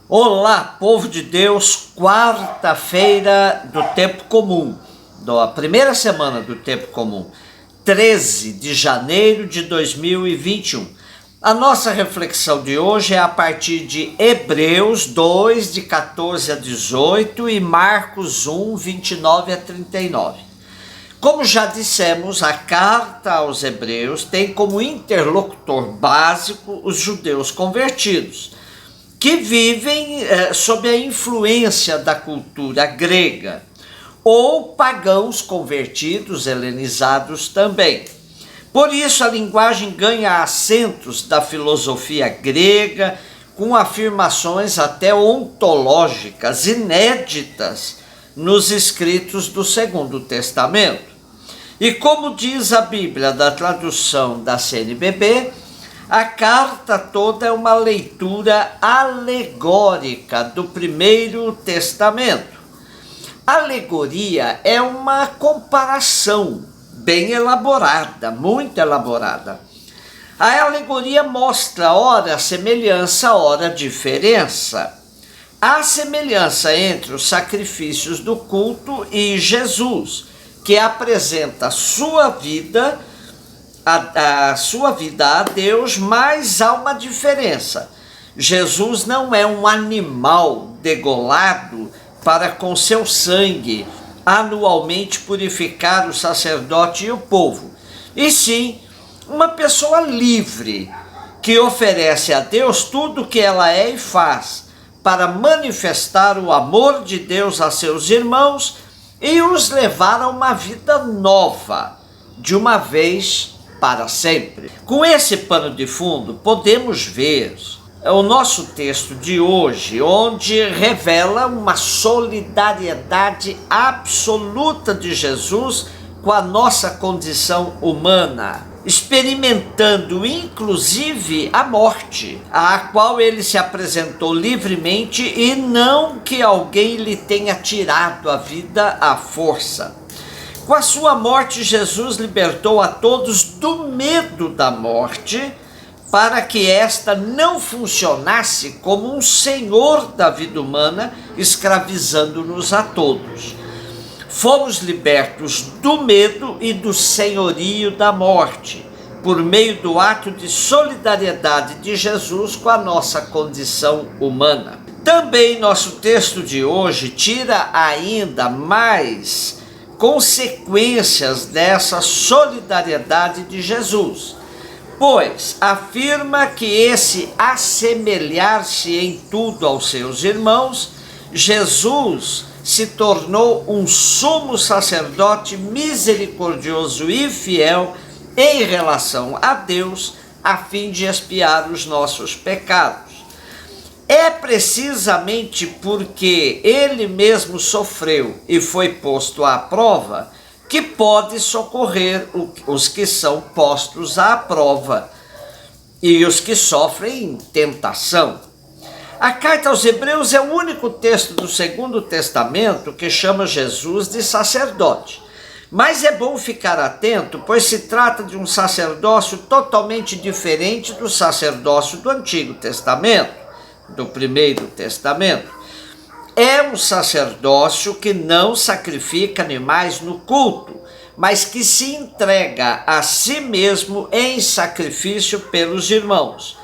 Olá, povo de Deus, quarta-feira do tempo comum, da primeira semana do tempo comum, 13 de janeiro de 2021. A nossa reflexão de hoje é a partir de Hebreus 2, de 14 a 18 e Marcos 1, 29 a 39. Como já dissemos, a carta aos Hebreus tem como interlocutor básico os judeus convertidos, que vivem sob a influência da cultura grega, ou pagãos convertidos, helenizados também. Por isso, a linguagem ganha acentos da filosofia grega, com afirmações até ontológicas inéditas nos escritos do Segundo Testamento. E como diz a Bíblia da tradução da CNBB, a carta toda é uma leitura alegórica do Primeiro Testamento. Alegoria é uma comparação bem elaborada, muito elaborada. A alegoria mostra ora semelhança, ora diferença. Há semelhança entre os sacrifícios do culto e Jesus, que apresenta sua vida a Deus, mas há uma diferença. Jesus não é um animal degolado para com seu sangue anualmente purificar o sacerdote e o povo, e sim uma pessoa livre que oferece a Deus tudo o que ela é e faz para manifestar o amor de Deus a seus irmãos e os levar a uma vida nova, de uma vez para sempre. Com esse pano de fundo, podemos ver o nosso texto de hoje, onde revela uma solidariedade absoluta de Jesus com a nossa condição humana, experimentando inclusive a morte, à qual ele se apresentou livremente e não que alguém lhe tenha tirado a vida à força. Com a sua morte, Jesus libertou a todos do medo da morte, para que esta não funcionasse como um senhor da vida humana, escravizando-nos a todos. Fomos libertos do medo e do senhorio da morte, por meio do ato de solidariedade de Jesus com a nossa condição humana. Também nosso texto de hoje tira ainda mais consequências dessa solidariedade de Jesus, pois afirma que esse assemelhar-se em tudo aos seus irmãos, Jesus se tornou um sumo sacerdote misericordioso e fiel em relação a Deus, a fim de expiar os nossos pecados. É precisamente porque ele mesmo sofreu e foi posto à prova que pode socorrer os que são postos à prova e os que sofrem tentação. A carta aos Hebreus é o único texto do Segundo Testamento que chama Jesus de sacerdote. Mas é bom ficar atento, pois se trata de um sacerdócio totalmente diferente do sacerdócio do Antigo Testamento, do Primeiro Testamento. É um sacerdócio que não sacrifica animais no culto, mas que se entrega a si mesmo em sacrifício pelos irmãos.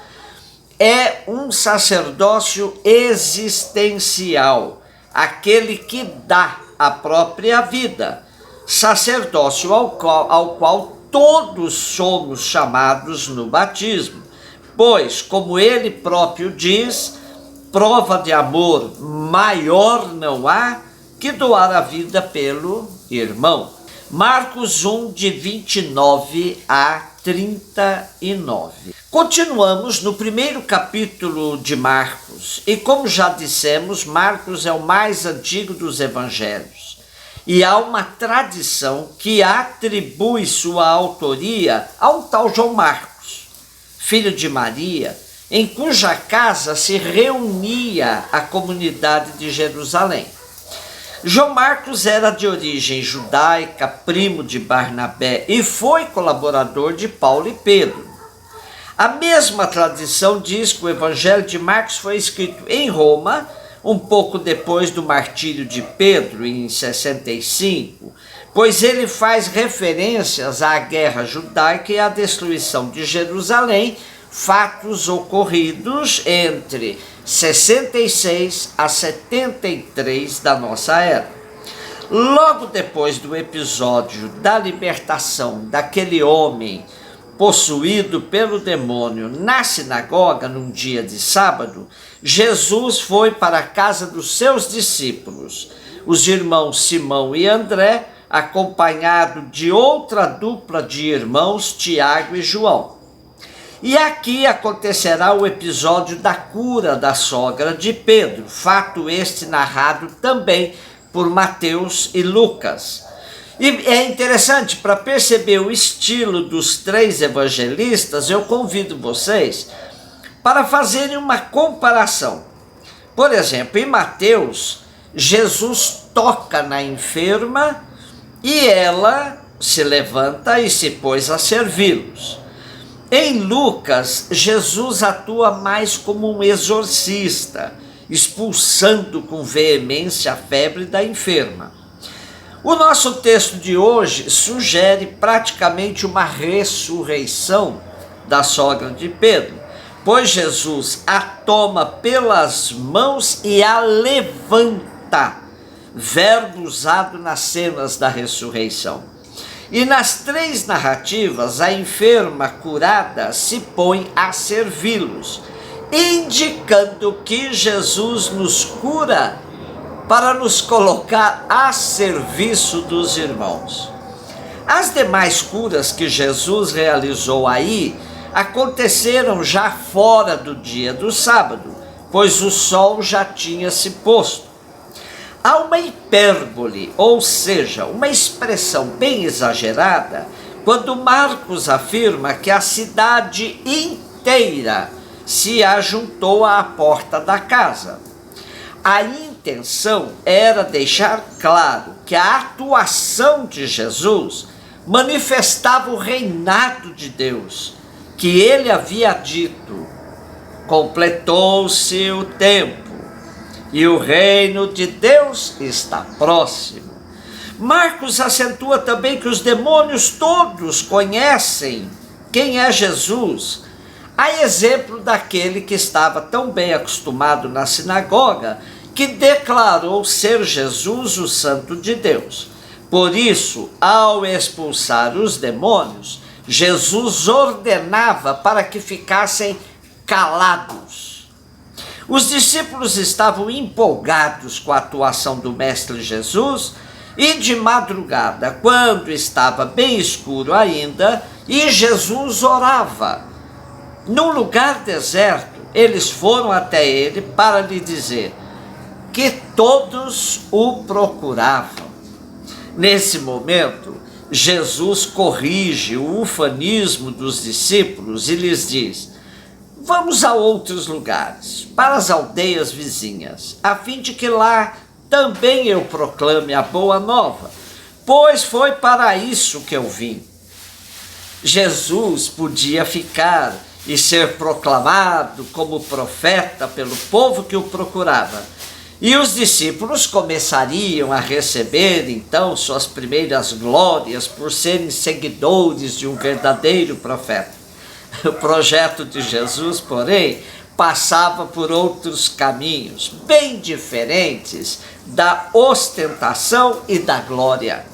É um sacerdócio existencial, aquele que dá a própria vida, sacerdócio ao qual todos somos chamados no batismo. Pois, como ele próprio diz, prova de amor maior não há que doar a vida pelo irmão. Marcos 1, de 29 a 39. Continuamos no primeiro capítulo de Marcos, e como já dissemos, Marcos é o mais antigo dos evangelhos. E há uma tradição que atribui sua autoria a um tal João Marcos, filho de Maria, em cuja casa se reunia a comunidade de Jerusalém. João Marcos era de origem judaica, primo de Barnabé, e foi colaborador de Paulo e Pedro. A mesma tradição diz que o Evangelho de Marcos foi escrito em Roma, um pouco depois do martírio de Pedro, em 65, pois ele faz referências à guerra judaica e à destruição de Jerusalém, fatos ocorridos entre 66 a 73 da nossa era. Logo depois do episódio da libertação daquele homem possuído pelo demônio na sinagoga num dia de sábado, Jesus foi para a casa dos seus discípulos, os irmãos Simão e André, acompanhado de outra dupla de irmãos, Tiago e João. E aqui acontecerá o episódio da cura da sogra de Pedro, fato este narrado também por Mateus e Lucas. E é interessante, para perceber o estilo dos três evangelistas, eu convido vocês para fazerem uma comparação. Por exemplo, em Mateus, Jesus toca na enferma e ela se levanta e se pôs a servi-los. Em Lucas, Jesus atua mais como um exorcista, expulsando com veemência a febre da enferma. O nosso texto de hoje sugere praticamente uma ressurreição da sogra de Pedro, pois Jesus a toma pelas mãos e a levanta, verbo usado nas cenas da ressurreição. E nas três narrativas, a enferma curada se põe a servi-los, indicando que Jesus nos cura para nos colocar a serviço dos irmãos. As demais curas que Jesus realizou aí aconteceram já fora do dia do sábado, pois o sol já tinha se posto. Há uma hipérbole, ou seja, uma expressão bem exagerada, quando Marcos afirma que a cidade inteira se ajuntou à porta da casa. A intenção era deixar claro que a atuação de Jesus manifestava o reinado de Deus, que ele havia dito: completou-se o tempo e o reino de Deus está próximo. Marcos acentua também que os demônios todos conhecem quem é Jesus, a exemplo daquele que estava tão bem acostumado na sinagoga, que declarou ser Jesus o Santo de Deus. Por isso, ao expulsar os demônios, Jesus ordenava para que ficassem calados. Os discípulos estavam empolgados com a atuação do Mestre Jesus e de madrugada, quando estava bem escuro ainda, e Jesus orava. Num lugar deserto, eles foram até ele para lhe dizer que todos o procuravam. Nesse momento, Jesus corrige o ufanismo dos discípulos e lhes diz: vamos a outros lugares, para as aldeias vizinhas, a fim de que lá também eu proclame a boa nova, pois foi para isso que eu vim. Jesus podia ficar e ser proclamado como profeta pelo povo que o procurava, e os discípulos começariam a receber então suas primeiras glórias por serem seguidores de um verdadeiro profeta. O projeto de Jesus, porém, passava por outros caminhos, bem diferentes da ostentação e da glória.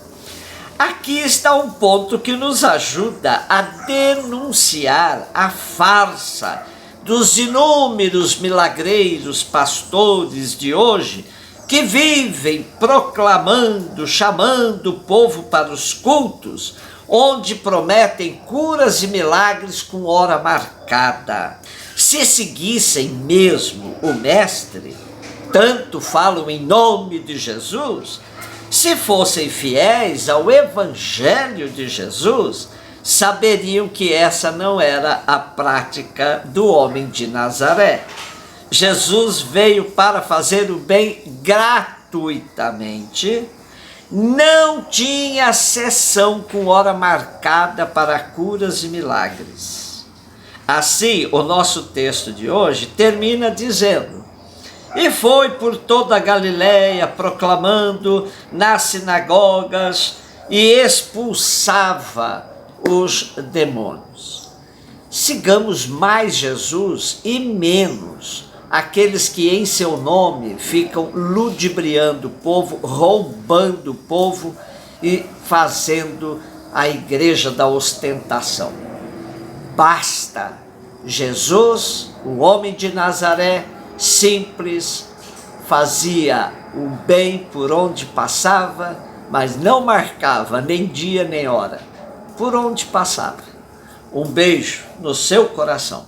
Aqui está um ponto que nos ajuda a denunciar a farsa dos inúmeros milagreiros pastores de hoje que vivem proclamando, chamando o povo para os cultos, onde prometem curas e milagres com hora marcada. Se seguissem mesmo o Mestre, tanto falam em nome de Jesus, se fossem fiéis ao Evangelho de Jesus, saberiam que essa não era a prática do homem de Nazaré. Jesus veio para fazer o bem gratuitamente, não tinha sessão com hora marcada para curas e milagres. Assim, o nosso texto de hoje termina dizendo: e foi por toda a Galiléia proclamando nas sinagogas e expulsava os demônios. Sigamos mais Jesus e menos aqueles que em seu nome ficam ludibriando o povo, roubando o povo e fazendo a igreja da ostentação. Basta. Jesus, o homem de Nazaré, simples, fazia o bem por onde passava, mas não marcava nem dia nem hora, por onde passava. Um beijo no seu coração.